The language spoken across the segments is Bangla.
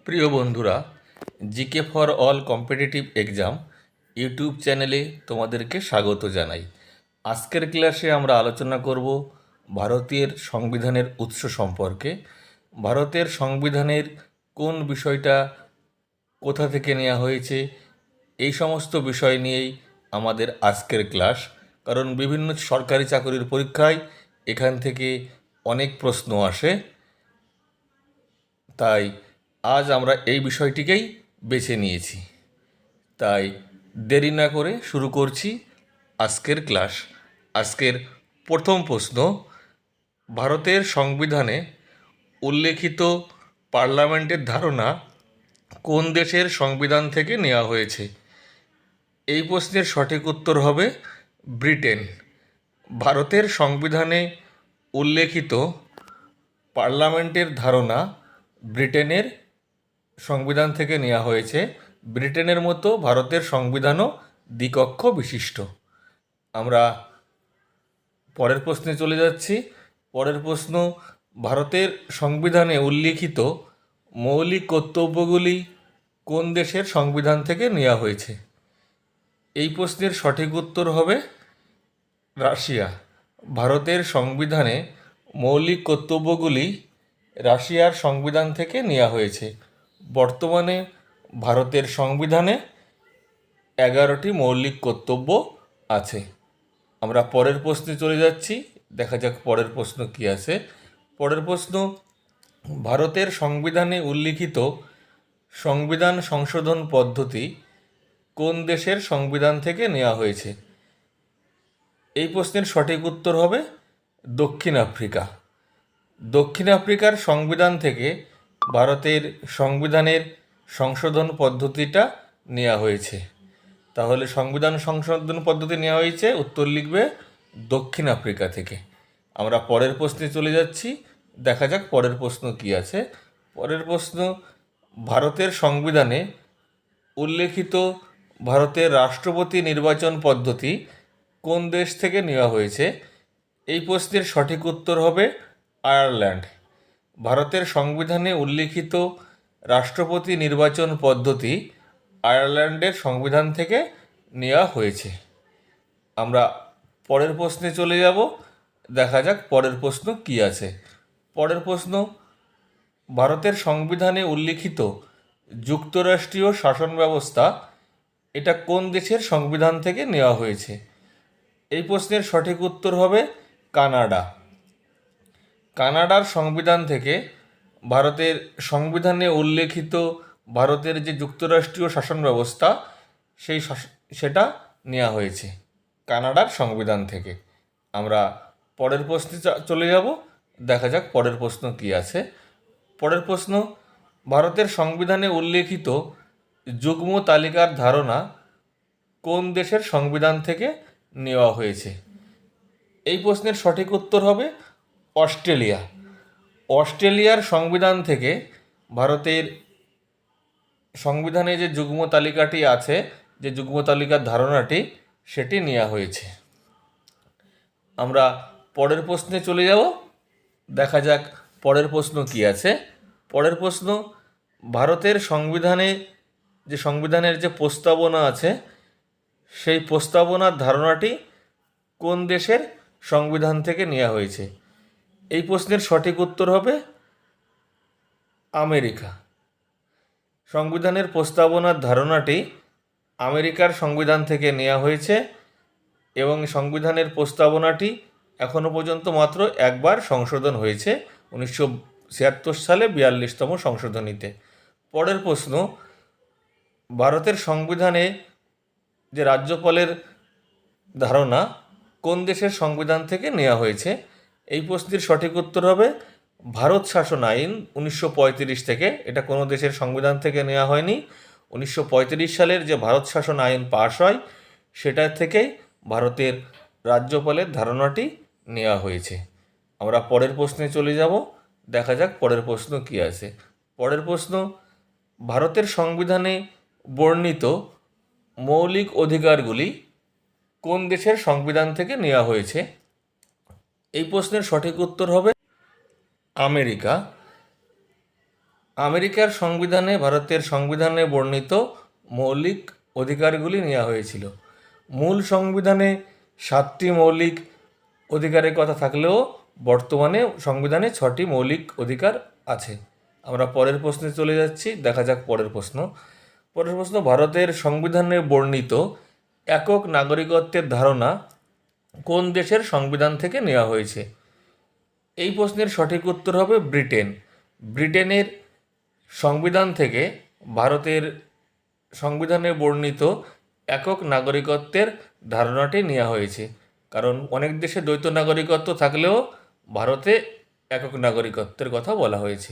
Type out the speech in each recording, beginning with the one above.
প্রিয় বন্ধুরা, GK for all competitive exam YouTube চ্যানেলে তোমাদেরকে স্বাগত জানাই। আজকের ক্লাসে আমরা আলোচনা করব ভারতের সংবিধানের উৎস সম্পর্কে। ভারতের সংবিধানের কোন বিষয়টা কোথা থেকে নেওয়া হয়েছে, এই সমস্ত বিষয় নিয়েই আমাদের আজকের ক্লাস। কারণ বিভিন্ন সরকারি চাকরির পরীক্ষায় এখান থেকে অনেক প্রশ্ন আসে, তাই আজ আমরা এই বিষয়টিকেই বেছে নিয়েছি। তাই দেরি না করে শুরু করছি আজকের ক্লাস। আজকের প্রথম প্রশ্ন, ভারতের সংবিধানে উল্লেখিত পার্লামেন্টের ধারণা কোন দেশের সংবিধান থেকে নেওয়া হয়েছে? এই প্রশ্নের সঠিক উত্তর হবে ব্রিটেন। ভারতের সংবিধানে উল্লেখিত পার্লামেন্টের ধারণা ব্রিটেনের সংবিধান থেকে নেওয়া হয়েছে। ব্রিটেনের মতো ভারতের সংবিধানও দ্বিকক্ষ বিশিষ্ট। আমরা পরের প্রশ্নে চলে যাচ্ছি। পরের প্রশ্ন, ভারতের সংবিধানে উল্লিখিত মৌলিক কর্তব্যগুলি কোন দেশের সংবিধান থেকে নেওয়া হয়েছে? এই প্রশ্নের সঠিক উত্তর হবে রাশিয়া। ভারতের সংবিধানে মৌলিক কর্তব্যগুলি রাশিয়ার সংবিধান থেকে নেওয়া হয়েছে। বর্তমানে ভারতের সংবিধানে 11টি মৌলিক কর্তব্য আছে। আমরা পরের প্রশ্নে চলে যাচ্ছি, দেখা যাক পরের প্রশ্ন কি আছে। পরের প্রশ্ন, ভারতের সংবিধানে উল্লিখিত সংবিধান সংশোধন পদ্ধতি কোন দেশের সংবিধান থেকে নেওয়া হয়েছে? এই প্রশ্নের সঠিক উত্তর হবে দক্ষিণ আফ্রিকা। দক্ষিণ আফ্রিকার সংবিধান থেকে ভারতের সংবিধানের সংশোধন পদ্ধতিটা নেওয়া হয়েছে। তাহলে সংবিধান সংশোধন পদ্ধতি নেওয়া হয়েছে, উত্তর লিখবে দক্ষিণ আফ্রিকা থেকে। আমরা পরের প্রশ্নে চলে যাচ্ছি, দেখা যাক পরের প্রশ্ন কি আছে। পরের প্রশ্ন, ভারতের সংবিধানে উল্লেখিত ভারতের রাষ্ট্রপতি নির্বাচন পদ্ধতি কোন দেশ থেকে নেওয়া হয়েছে? এই প্রশ্নের সঠিক উত্তর হবে আয়ারল্যান্ড। ভারতের সংবিধানে উল্লিখিত রাষ্ট্রপতি নির্বাচন পদ্ধতি আয়ারল্যান্ডের সংবিধান থেকে নেওয়া হয়েছে। আমরা পরের প্রশ্নে চলে যাব, দেখা যাক পরের প্রশ্ন কি আছে। পরের প্রশ্ন, ভারতের সংবিধানে উল্লিখিত যুক্তরাষ্ট্রীয় শাসন ব্যবস্থা এটা কোন দেশের সংবিধান থেকে নেওয়া হয়েছে? এই প্রশ্নের সঠিক উত্তর হবে কানাডা। কানাডার সংবিধান থেকে ভারতের সংবিধানে উল্লেখিত ভারতের যে যুক্তরাষ্ট্রীয় শাসন ব্যবস্থা সেটা নেওয়া হয়েছে কানাডার সংবিধান থেকে। আমরা পরের প্রশ্নে চলে যাব, দেখা যাক পরের প্রশ্ন কি আছে। পরের প্রশ্ন, ভারতের সংবিধানে উল্লেখিত যুগ্ম তালিকার ধারণা কোন দেশের সংবিধান থেকে নেওয়া হয়েছে? এই প্রশ্নের সঠিক উত্তর হবে অস্ট্রেলিয়া। অস্ট্রেলিয়ার সংবিধান থেকে ভারতের সংবিধানে যে যুগ্ম তালিকাটি আছে, যে যুগ্ম তালিকার ধারণাটি, সেটি নেওয়া হয়েছে। আমরা পরের প্রশ্নে চলে যাব, দেখা যাক পরের প্রশ্ন কি আছে। পরের প্রশ্ন, ভারতের সংবিধানের যে প্রস্তাবনা আছে, সেই প্রস্তাবনার ধারণাটি কোন দেশের সংবিধান থেকে নেওয়া হয়েছে? এই প্রশ্নের সঠিক উত্তর হবে আমেরিকা। সংবিধানের প্রস্তাবনার ধারণাটি আমেরিকার সংবিধান থেকে নেওয়া হয়েছে এবং সংবিধানের প্রস্তাবনাটি এখনও পর্যন্ত মাত্র একবার সংশোধন হয়েছে, 1976 সালে 42তম সংশোধনীতে। পরের প্রশ্ন, ভারতের সংবিধানে যে রাজ্যপালের ধারণা কোন দেশের সংবিধান থেকে নেওয়া হয়েছে? এই প্রশ্নের সঠিক উত্তর হবে ভারত শাসন আইন 1935 থেকে। এটা কোনো দেশের সংবিধান থেকে নেওয়া হয়নি। 1935 সালের যে ভারত শাসন আইন পাশ হয়, সেটা থেকেই ভারতের রাজ্যপালের ধারণাটি নেওয়া হয়েছে। আমরা পরের প্রশ্নে চলে যাব, দেখা যাক পরের প্রশ্ন কি আছে। পরের প্রশ্ন, ভারতের সংবিধানে বর্ণিত মৌলিক অধিকারগুলি কোন দেশের সংবিধান থেকে নেওয়া হয়েছে? এই প্রশ্নের সঠিক উত্তর হবে আমেরিকা। আমেরিকার সংবিধানে ভারতের সংবিধানে বর্ণিত মৌলিক অধিকারগুলি নেওয়া হয়েছিল। মূল সংবিধানে 7টি মৌলিক অধিকারের কথা থাকলেও বর্তমানে সংবিধানে 6টি মৌলিক অধিকার আছে। আমরা পরের প্রশ্নে চলে যাচ্ছি, দেখা যাক পরের প্রশ্ন। পরের প্রশ্ন, ভারতের সংবিধানে বর্ণিত একক নাগরিকত্বের ধারণা কোন দেশের সংবিধান থেকে নেওয়া হয়েছে? এই প্রশ্নের সঠিক উত্তর হবে ব্রিটেন। ব্রিটেনের সংবিধান থেকে ভারতের সংবিধানে বর্ণিত একক নাগরিকত্বের ধারণাটি নেওয়া হয়েছে। কারণ অনেক দেশে দ্বৈত নাগরিকত্ব থাকলেও ভারতে একক নাগরিকত্বের কথা বলা হয়েছে।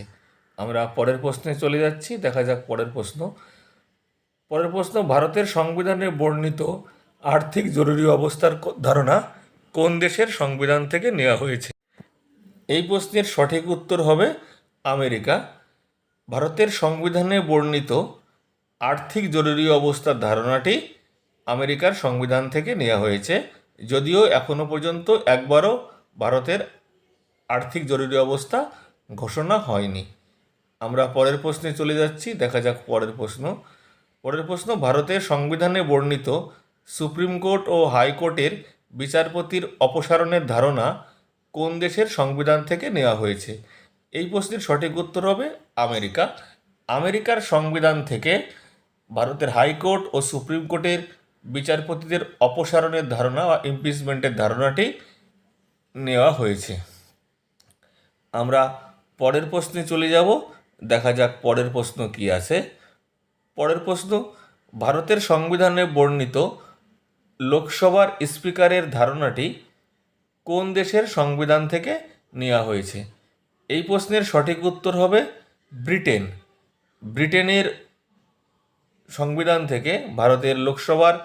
আমরা পরের প্রশ্নে চলে যাচ্ছি, দেখা যাক পরের প্রশ্ন। পরের প্রশ্ন, ভারতের সংবিধানে বর্ণিত আর্থিক জরুরি অবস্থার ধারণা কোন দেশের সংবিধান থেকে নেওয়া হয়েছে? এই প্রশ্নের সঠিক উত্তর হবে আমেরিকা। ভারতের সংবিধানে বর্ণিত আর্থিক জরুরি অবস্থার ধারণাটি আমেরিকার সংবিধান থেকে নেওয়া হয়েছে, যদিও এখনও পর্যন্ত একবারও ভারতের আর্থিক জরুরি অবস্থা ঘোষণা হয়নি। আমরা পরের প্রশ্নে চলে যাচ্ছি, দেখা যাক পরের প্রশ্ন। পরের প্রশ্ন, ভারতের সংবিধানে বর্ণিত সুপ্রিম কোর্ট ও হাইকোর্টের বিচারপতির অপসারণের ধারণা কোন দেশের সংবিধান থেকে নেওয়া হয়েছে? এই প্রশ্নের সঠিক উত্তর হবে আমেরিকা। আমেরিকার সংবিধান থেকে ভারতের হাইকোর্ট ও সুপ্রিম কোর্টের বিচারপতিদের অপসারণের ধারণা বা ইমপিচমেন্টের ধারণাটি নেওয়া হয়েছে। আমরা পরের প্রশ্নে চলে যাব, দেখা যাক পরের প্রশ্ন কি আছে। পরের প্রশ্ন, ভারতের সংবিধানে বর্ণিত লোকসভার স্পিকারের ধারণাটি কোন দেশের সংবিধান থেকে নেওয়া হয়েছে? এই প্রশ্নের সঠিক উত্তর হবে ব্রিটেন। ব্রিটেনের সংবিধান থেকে ভারতের লোকসভার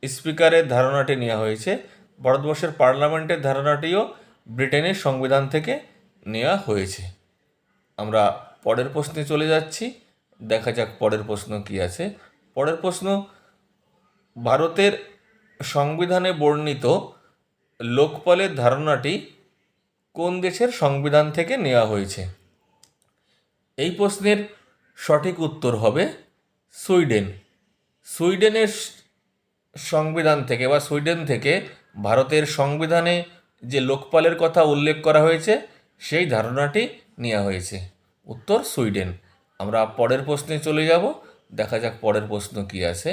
স্পিকারের ধারণাটি নেওয়া হয়েছে। ভারতবর্ষের পার্লামেন্টের ধারণাটিও ব্রিটেনের সংবিধান থেকে নেওয়া হয়েছে। আমরা পরের প্রশ্নে চলে যাচ্ছি, দেখা যাক পরের প্রশ্ন কি আছে। পরের প্রশ্ন, ভারতের সংবিধানে বর্ণিত লোকপালের ধারণাটি কোন দেশের সংবিধান থেকে নেওয়া হয়েছে? এই প্রশ্নের সঠিক উত্তর হবে সুইডেন। সুইডেনের সংবিধান থেকে বা সুইডেন থেকে ভারতের সংবিধানে যে লোকপালের কথা উল্লেখ করা হয়েছে সেই ধারণাটি নেওয়া হয়েছে। উত্তর সুইডেন। আমরা পরের প্রশ্নে চলে যাব, দেখা যাক পরের প্রশ্ন কি আছে।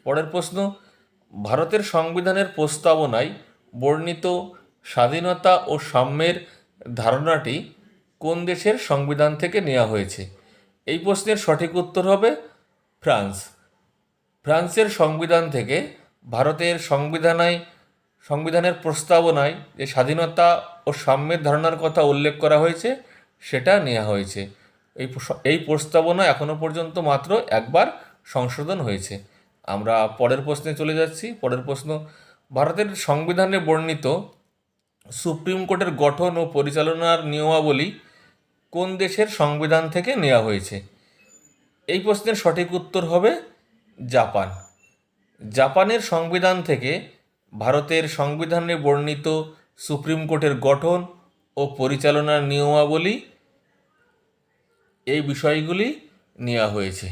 পরের প্রশ্ন, ভারতের সংবিধানের প্রস্তাবনায় বর্ণিত স্বাধীনতা ও সাম্যের ধারণাটি কোন দেশের সংবিধান থেকে নেওয়া হয়েছে? এই প্রশ্নের সঠিক উত্তর হবে ফ্রান্স। ফ্রান্সের সংবিধান থেকে ভারতের সংবিধানের প্রস্তাবনায় যে স্বাধীনতা ও সাম্যের ধারণার কথা উল্লেখ করা হয়েছে সেটা নেওয়া হয়েছে। এই প্রস্তাবনা এখনও পর্যন্ত মাত্র একবার সংশোধন হয়েছে। আমরা পরের প্রশ্নে চলে যাচ্ছি। পরের প্রশ্ন, ভারতের সংবিধানে বর্ণিত সুপ্রিম কোর্টের গঠন ও পরিচালনার নিয়মাবলী কোন দেশের সংবিধান থেকে নেওয়া হয়েছে? এই প্রশ্নের সঠিক উত্তর হবে জাপান। জাপানের সংবিধান থেকে ভারতের সংবিধানে বর্ণিত সুপ্রিম কোর্টের গঠন ও পরিচালনার নিয়মাবলী এই বিষয়গুলি নেওয়া হয়েছে।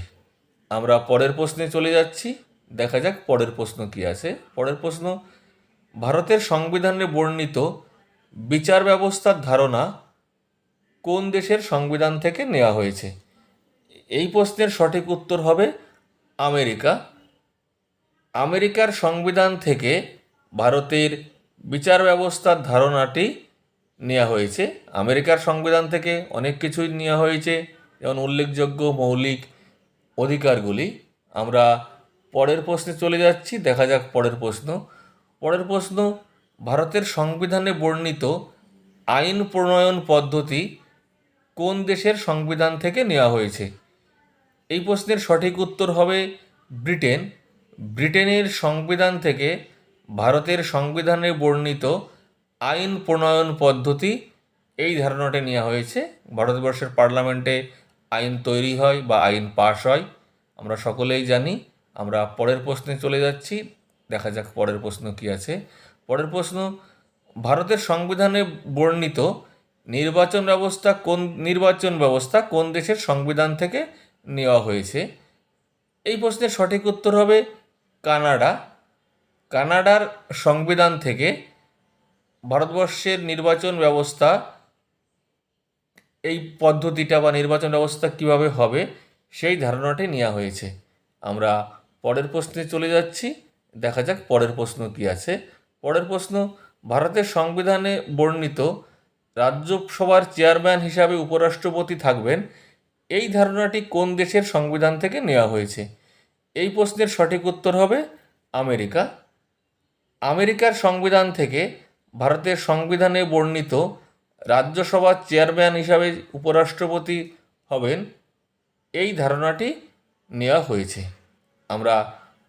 আমরা পরের প্রশ্নে চলে যাচ্ছি, দেখা যাক পরের প্রশ্ন কি আছে। পরের প্রশ্ন, ভারতের সংবিধানে বর্ণিত বিচার ব্যবস্থার ধারণা কোন দেশের সংবিধান থেকে নেওয়া হয়েছে? এই প্রশ্নের সঠিক উত্তর হবে আমেরিকা। আমেরিকার সংবিধান থেকে ভারতের বিচার ব্যবস্থার ধারণাটি নেওয়া হয়েছে। আমেরিকার সংবিধান থেকে অনেক কিছুই নেওয়া হয়েছে, যেমন উল্লেখযোগ্য মৌলিক অধিকারগুলি। আমরা পরের প্রশ্নে চলে যাচ্ছি, দেখা যাক পরের প্রশ্ন। পরের প্রশ্ন, ভারতের সংবিধানে বর্ণিত আইন প্রণয়ন পদ্ধতি কোন দেশের সংবিধান থেকে নেওয়া হয়েছে? এই প্রশ্নের সঠিক উত্তর হবে ব্রিটেন। ব্রিটেনের সংবিধান থেকে ভারতের সংবিধানে বর্ণিত আইন প্রণয়ন পদ্ধতি এই ধারণাটি নেওয়া হয়েছে। ভারতবর্ষের পার্লামেন্টে আইন তৈরি হয় বা আইন পাশ হয়, আমরা সকলেই জানি। আমরা পরের প্রশ্নে চলে যাচ্ছি, দেখা যাক পরের প্রশ্ন কি আছে। পরের প্রশ্ন, ভারতের সংবিধানে বর্ণিত নির্বাচন ব্যবস্থা কোন দেশের সংবিধান থেকে নেওয়া হয়েছে? এই প্রশ্নের সঠিক উত্তর হবে কানাডা। কানাডার সংবিধান থেকে ভারতবর্ষের নির্বাচন ব্যবস্থা, এই পদ্ধতিটা বা নির্বাচন ব্যবস্থা কিভাবে হবে সেই ধারণাটি নেওয়া হয়েছে। আমরা পরের প্রশ্নে চলে যাচ্ছি, দেখা যাক পরের প্রশ্ন কি আছে। পরের প্রশ্ন, ভারতের সংবিধানে বর্ণিত রাজ্যসভার চেয়ারম্যান হিসাবে উপরাষ্ট্রপতি থাকবেন, এই ধারণাটি কোন দেশের সংবিধান থেকে নেওয়া হয়েছে? এই প্রশ্নের সঠিক উত্তর হবে আমেরিকা। আমেরিকার সংবিধান থেকে ভারতের সংবিধানে বর্ণিত রাজ্যসভার চেয়ারম্যান হিসাবে উপরাষ্ট্রপতি হবেন, এই ধারণাটি নেওয়া হয়েছে। আমরা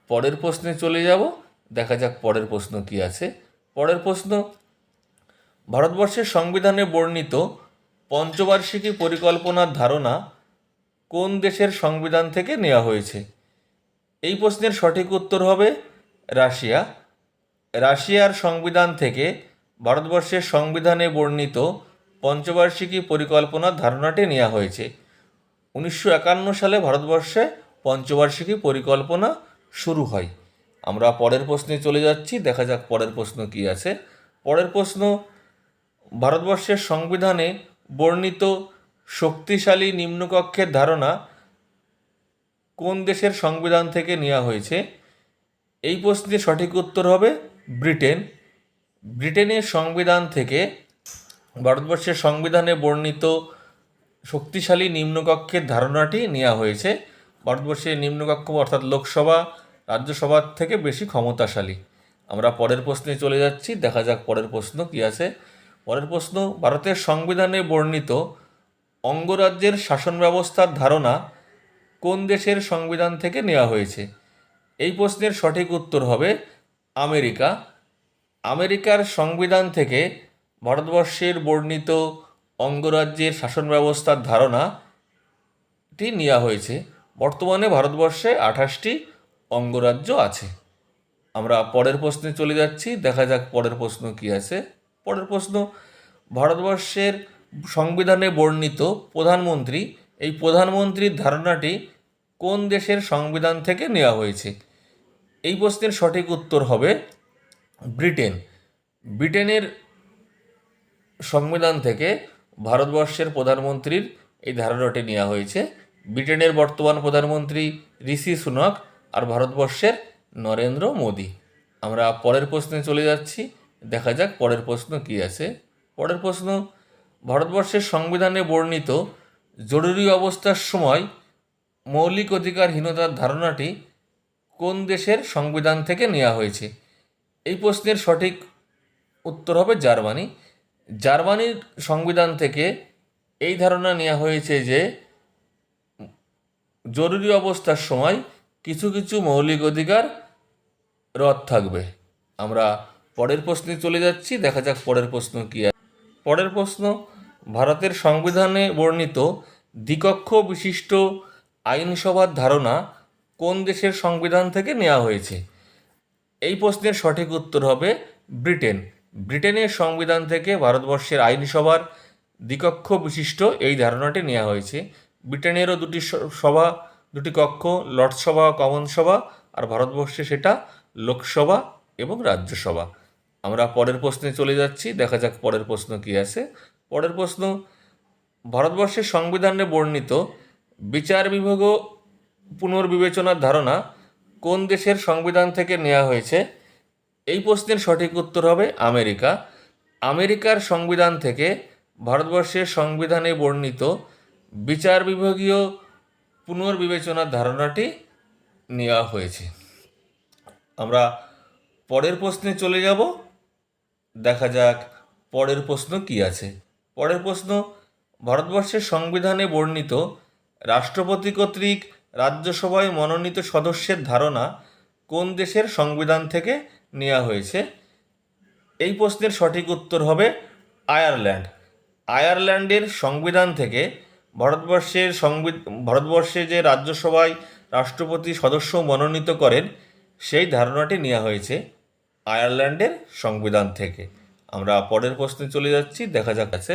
পরের প্রশ্নে চলে যাব, দেখা যাক পরের প্রশ্ন কি আছে। পরের প্রশ্ন, ভারতবর্ষের সংবিধানে বর্ণিত পঞ্চবার্ষিকী পরিকল্পনার ধারণা কোন দেশের সংবিধান থেকে নেওয়া হয়েছে? এই প্রশ্নের সঠিক উত্তর হবে রাশিয়া। রাশিয়ার সংবিধান থেকে ভারতবর্ষের সংবিধানে বর্ণিত পঞ্চবার্ষিকী পরিকল্পনার ধারণাটি নেওয়া হয়েছে। 1951 সালে ভারতবর্ষে পঞ্চবার্ষিকী পরিকল্পনা শুরু হয়। আমরা পরের প্রশ্নে চলে যাচ্ছি, দেখা যাক পরের প্রশ্ন কি আছে। পরের প্রশ্ন, ভারতবর্ষের সংবিধানে বর্ণিত শক্তিশালী নিম্নকক্ষের ধারণা কোন দেশের সংবিধান থেকে নেওয়া হয়েছে? এই প্রশ্নের সঠিক উত্তর হবে ব্রিটেন। ব্রিটেনের সংবিধান থেকে ভারতবর্ষের সংবিধানে বর্ণিত শক্তিশালী নিম্নকক্ষের ধারণাটি নেওয়া হয়েছে। ভারতবর্ষের নিম্নকক্ষ অর্থাৎ লোকসভা রাজ্যসভার থেকে বেশি ক্ষমতাশালী। আমরা পরের প্রশ্নে চলে যাচ্ছি, দেখা যাক পরের প্রশ্ন কি আছে। পরের প্রশ্ন, ভারতের সংবিধানে বর্ণিত অঙ্গরাজ্যের শাসন ব্যবস্থার ধারণা কোন দেশের সংবিধান থেকে নেওয়া হয়েছে? এই প্রশ্নের সঠিক উত্তর হবে আমেরিকা। আমেরিকার সংবিধান থেকে ভারতবর্ষের বর্ণিত অঙ্গরাজ্যের শাসন ব্যবস্থার ধারণাটি নেওয়া হয়েছে। বর্তমানে ভারতবর্ষে 28টি অঙ্গরাজ্য আছে। আমরা পরের প্রশ্নে চলে যাচ্ছি, দেখা যাক পরের প্রশ্ন কি আছে। পরের প্রশ্ন, ভারতবর্ষের সংবিধানে বর্ণিত প্রধানমন্ত্রী, এই প্রধানমন্ত্রীর ধারণাটি কোন দেশের সংবিধান থেকে নেওয়া হয়েছে? এই প্রশ্নের সঠিক উত্তর হবে ব্রিটেন। ব্রিটেনের সংবিধান থেকে ভারতবর্ষের প্রধানমন্ত্রীর এই ধারণাটি নেওয়া হয়েছে। ব্রিটেনের বর্তমান প্রধানমন্ত্রী ঋষি সুনাক, আর ভারতবর্ষের নরেন্দ্র মোদী। আমরা পরের প্রশ্নে চলে যাচ্ছি, দেখা যাক পরের প্রশ্ন কি আছে। পরের প্রশ্ন, ভারতবর্ষের সংবিধানে বর্ণিত জরুরি অবস্থার সময় মৌলিক অধিকারহীনতার ধারণাটি কোন দেশের সংবিধান থেকে নেওয়া হয়েছে? এই প্রশ্নের সঠিক উত্তর হবে জার্মানি। জার্মানির সংবিধান থেকে এই ধারণা নেওয়া হয়েছে যে জরুরি অবস্থার সময় কিছু কিছু মৌলিক অধিকার রদ থাকবে। আমরা পরের প্রশ্নে চলে যাচ্ছি, দেখা যাক পরের প্রশ্ন কি আছে। পরের প্রশ্ন, ভারতের সংবিধানে বর্ণিত দ্বিকক্ষ বিশিষ্ট আইনসভার ধারণা কোন দেশের সংবিধান থেকে নেওয়া হয়েছে? এই প্রশ্নের সঠিক উত্তর হবে ব্রিটেন। ব্রিটেনের সংবিধান থেকে ভারতবর্ষের আইনসভার দ্বিকক্ষ বিশিষ্ট এই ধারণাটি নেওয়া হয়েছে। ব্রিটেনেরও দুটি কক্ষ, লর্ডস সভা, কমন সভা, আর ভারতবর্ষে সেটা লোকসভা এবং রাজ্যসভা। আমরা পরের প্রশ্নে চলে যাচ্ছি, দেখা যাক পরের প্রশ্ন কি আছে। পরের প্রশ্ন, ভারতবর্ষের সংবিধানে বর্ণিত বিচার বিভাগ পুনর্বিবেচনার ধারণা কোন দেশের সংবিধান থেকে নেওয়া হয়েছে? এই প্রশ্নের সঠিক উত্তর হবে আমেরিকা। আমেরিকার সংবিধান থেকে ভারতবর্ষের সংবিধানে বর্ণিত বিচার বিভাগীয় পুনর্বিবেচনার ধারণাটি নেওয়া হয়েছে। আমরা পরের প্রশ্নে চলে যাব, দেখা যাক পরের প্রশ্ন কি আছে। পরের প্রশ্ন, ভারতবর্ষের সংবিধানে বর্ণিত রাষ্ট্রপতি কর্তৃক রাজ্যসভায় মনোনীত সদস্যের ধারণা কোন দেশের সংবিধান থেকে নেওয়া হয়েছে? এই প্রশ্নের সঠিক উত্তর হবে আয়ারল্যান্ড। আয়ারল্যান্ডের সংবিধান থেকে ভারতবর্ষে যে রাজ্যসভায় রাষ্ট্রপতি সদস্য মনোনীত করেন সেই ধারণাটি নেওয়া হয়েছে আয়ারল্যান্ডের সংবিধান থেকে। আমরা পরের প্রশ্নে চলে যাচ্ছি, দেখা যাক আছে।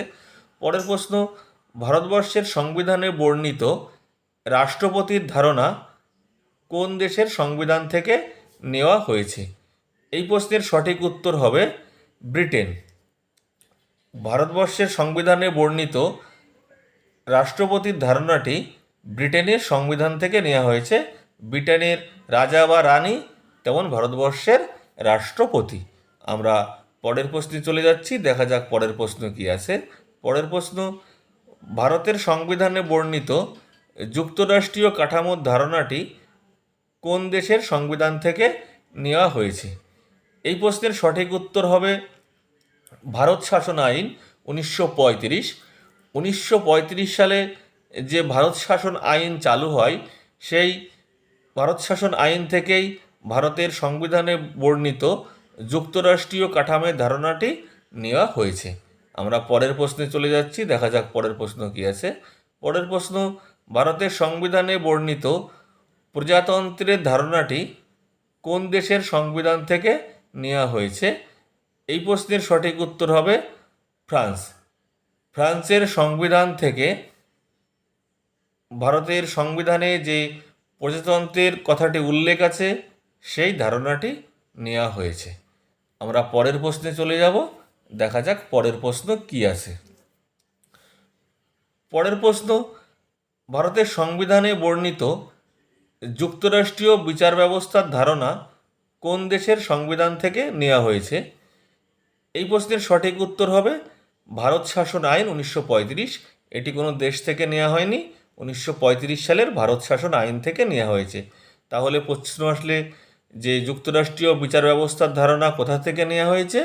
পরের প্রশ্ন, ভারতবর্ষের সংবিধানে বর্ণিত রাষ্ট্রপতির ধারণা কোন দেশের সংবিধান থেকে নেওয়া হয়েছে? এই প্রশ্নের সঠিক উত্তর হবে ব্রিটেন। ভারতবর্ষের সংবিধানে বর্ণিত রাষ্ট্রপতির ধারণাটি ব্রিটেনের সংবিধান থেকে নেওয়া হয়েছে। ব্রিটেনের রাজা বা রানী তেমন ভারতবর্ষের রাষ্ট্রপতি। আমরা পরের প্রশ্নে চলে যাচ্ছি, দেখা যাক পরের প্রশ্ন কি আছে। পরের প্রশ্ন, ভারতের সংবিধানে বর্ণিত যুক্তরাষ্ট্রীয় কাঠামোর ধারণাটি কোন দেশের সংবিধান থেকে নেওয়া হয়েছে? এই প্রশ্নের সঠিক উত্তর হবে ভারত শাসন আইন 1935। 1935 সালে যে ভারত শাসন আইন চালু হয়, সেই ভারত শাসন আইন থেকেই ভারতের সংবিধানে বর্ণিত যুক্তরাষ্ট্রীয় কাঠামোর ধারণাটি নেওয়া হয়েছে। আমরা পরের প্রশ্নে চলে যাচ্ছি, দেখা যাক পরের প্রশ্ন কি আছে। পরের প্রশ্ন, ভারতের সংবিধানে বর্ণিত প্রজাতন্ত্রের ধারণাটি কোন দেশের সংবিধান থেকে নেওয়া হয়েছে? এই প্রশ্নের সঠিক উত্তর হবে ফ্রান্স। ফ্রান্সের সংবিধান থেকে ভারতের সংবিধানে যে প্রজাতন্ত্রের কথাটি উল্লেখ আছে, সেই ধারণাটি নেওয়া হয়েছে। আমরা পরের প্রশ্নে চলে যাব, দেখা যাক পরের প্রশ্ন কি আছে। পরের প্রশ্ন, ভারতের সংবিধানে বর্ণিত যুক্তরাষ্ট্রীয় বিচার ব্যবস্থার ধারণা কোন দেশের সংবিধান থেকে নেওয়া হয়েছে? এই প্রশ্নের সঠিক উত্তর হবে ভারত শাসন আইন 1935। এটি কোনো দেশ থেকে নেওয়া হয়নি, 1935 সালের ভারত শাসন আইন থেকে নেওয়া হয়েছে। তাহলে প্রশ্ন আসলে যে যুক্তরাষ্ট্রীয় বিচার ব্যবস্থার ধারণা কোথা থেকে নেওয়া হয়েছে,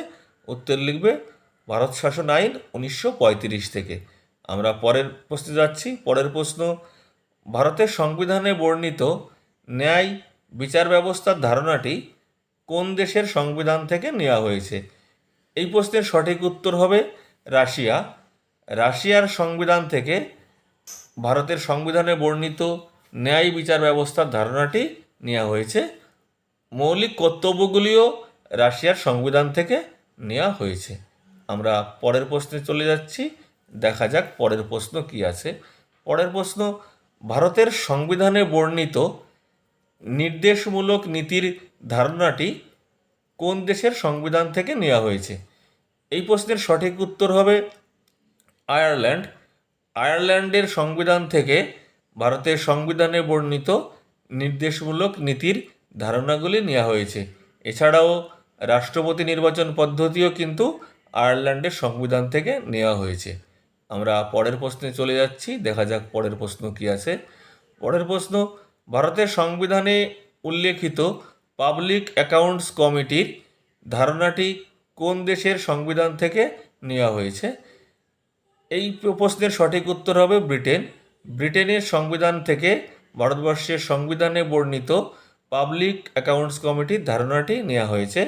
উত্তর লিখবে ভারত শাসন আইন 1935 থেকে। আমরা পরের প্রশ্নে যাচ্ছি। পরের প্রশ্ন, ভারতের সংবিধানে বর্ণিত ন্যায় বিচার ব্যবস্থার ধারণাটি কোন দেশের সংবিধান থেকে নেওয়া হয়েছে? এই প্রশ্নের সঠিক উত্তর হবে রাশিয়া। রাশিয়ার সংবিধান থেকে ভারতের সংবিধানে বর্ণিত ন্যায় বিচার ব্যবস্থার ধারণাটি নেওয়া হয়েছে। মৌলিক কর্তব্যগুলিও রাশিয়ার সংবিধান থেকে নেওয়া হয়েছে। আমরা পরের প্রশ্নে চলে যাচ্ছি, দেখা যাক পরের প্রশ্ন কি আছে। পরের প্রশ্ন, ভারতের সংবিধানে বর্ণিত নির্দেশমূলক নীতির ধারণাটি কোন দেশের সংবিধান থেকে নেওয়া হয়েছে? এই প্রশ্নের সঠিক উত্তর হবে আয়ারল্যান্ড। আয়ারল্যান্ডের সংবিধান থেকে ভারতের সংবিধানে বর্ণিত নির্দেশমূলক নীতির ধারণাগুলি নেওয়া হয়েছে। এছাড়াও রাষ্ট্রপতি নির্বাচন পদ্ধতিও কিন্তু আয়ারল্যান্ডের সংবিধান থেকে নেওয়া হয়েছে। আমরা পরের প্রশ্নে চলে যাচ্ছি, দেখা যাক পরের প্রশ্ন কি আছে। পরের প্রশ্ন, ভারতের সংবিধানে উল্লেখিত পাবলিক অ্যাকাউন্টস কমিটির ধারণাটি কোন দেশের সংবিধান থেকে নেওয়া হয়েছে? এই প্রশ্নের সঠিক উত্তর হবে ব্রিটেন। ব্রিটেনের সংবিধান থেকে ভারতবর্ষের সংবিধানে বর্ণিত পাবলিক অ্যাকাউন্টস কমিটির ধারণাটি নেওয়া হয়েছে।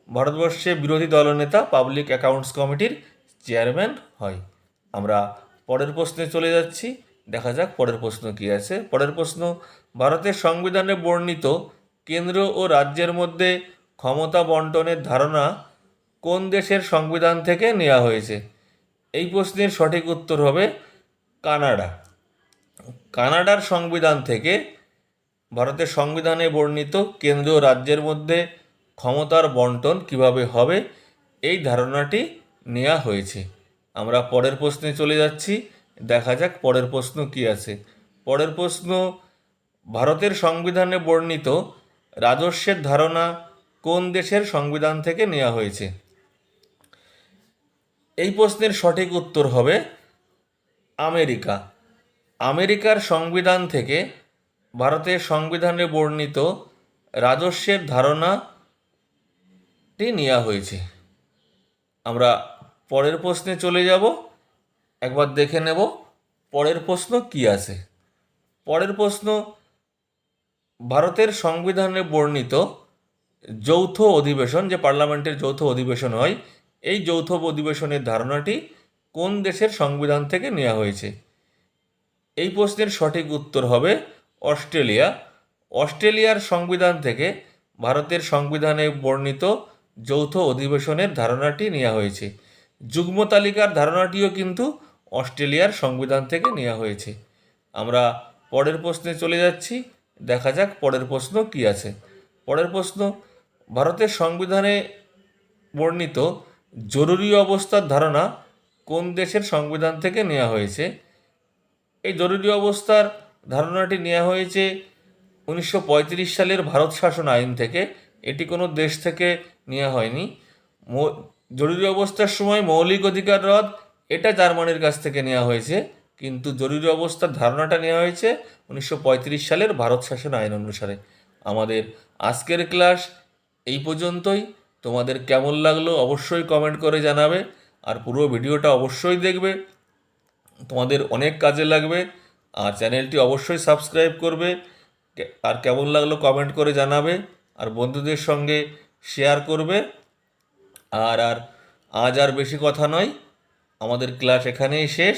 ভারতবর্ষে বিরোধী দলনেতা পাবলিক অ্যাকাউন্টস কমিটির চেয়ারম্যান হয়। আমরা পরের প্রশ্নে চলে যাচ্ছি, দেখা যাক পরের প্রশ্ন কি আছে। পরের প্রশ্ন, ভারতের সংবিধানে বর্ণিত কেন্দ্র ও রাজ্যের মধ্যে ক্ষমতা বন্টনের ধারণা কোন দেশের সংবিধান থেকে নেওয়া হয়েছে? এই প্রশ্নের সঠিক উত্তর হবে কানাডা। কানাডার সংবিধান থেকে ভারতের সংবিধানে বর্ণিত কেন্দ্র ও রাজ্যের মধ্যে ক্ষমতার বন্টন কিভাবে হবে, এই ধারণাটি নেওয়া হয়েছে। আমরা পরের প্রশ্নে চলে যাচ্ছি, দেখা যাক পরের প্রশ্ন কি আছে। পরের প্রশ্ন, ভারতের সংবিধানে বর্ণিত রাজস্বের ধারণা কোন দেশের সংবিধান থেকে নেওয়া হয়েছে? এই প্রশ্নের সঠিক উত্তর হবে আমেরিকা। আমেরিকার সংবিধান থেকে ভারতের সংবিধানে বর্ণিত রাজস্বের ধারণাটি নেওয়া হয়েছে। আমরা পরের প্রশ্নে চলে যাব, একবার দেখে নেব পরের প্রশ্ন কি আছে। পরের প্রশ্ন, ভারতের সংবিধানে বর্ণিত যৌথ অধিবেশন, যে পার্লামেন্টের যৌথ অধিবেশন হয়, এই যৌথ অধিবেশনের ধারণাটি কোন দেশের সংবিধান থেকে নেওয়া হয়েছে? এই প্রশ্নের সঠিক উত্তর হবে অস্ট্রেলিয়া। অস্ট্রেলিয়ার সংবিধান থেকে ভারতের সংবিধানে বর্ণিত যৌথ অধিবেশনের ধারণাটি নেওয়া হয়েছে। যুগ্ম তালিকার ধারণাটিও কিন্তু অস্ট্রেলিয়ার সংবিধান থেকে নেওয়া হয়েছে। আমরা পরের প্রশ্নে চলে যাচ্ছি, দেখা যাক পরের প্রশ্ন কি আছে। পরের প্রশ্ন, ভারতের সংবিধানে বর্ণিত জরুরি অবস্থার ধারণা কোন দেশের সংবিধান থেকে নেওয়া হয়েছে? এই জরুরি অবস্থার ধারণাটি নেওয়া হয়েছে 1935 সালের ভারত শাসন আইন থেকে। এটি কোনো দেশ থেকে নেওয়া হয়নি। জরুরি অবস্থার সময় মৌলিক অধিকার রদ, এটা জার্মানির কাছ থেকে নেওয়া হয়েছে, কিন্তু জরুরি অবস্থার ধারণাটা নেওয়া হয়েছে 1935 সালের ভারত শাসন আইন অনুসারে। আমাদের আজকের ক্লাস এই পর্যন্তই। তোমাদের কেমন লাগলো অবশ্যই কমেন্ট করে জানাবে, আর পুরো ভিডিওটা অবশ্যই দেখবে, তোমাদের অনেক কাজে লাগবে। আর চ্যানেলটি অবশ্যই সাবস্ক্রাইব করবে, আর কেমন লাগলো কমেন্ট করে জানাবে, আর বন্ধুদের সঙ্গে শেয়ার করবে। আর আর আজ আর বেশি কথা নয়, আমাদের ক্লাস এখানেই শেষ।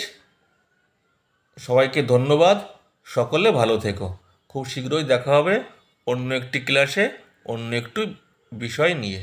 সবাইকে ধন্যবাদ, সকলে ভালো থেকো। খুব শীঘ্রই দেখা হবে অন্য একটি ক্লাসে, অন্য একটু বিষয় নিয়ে।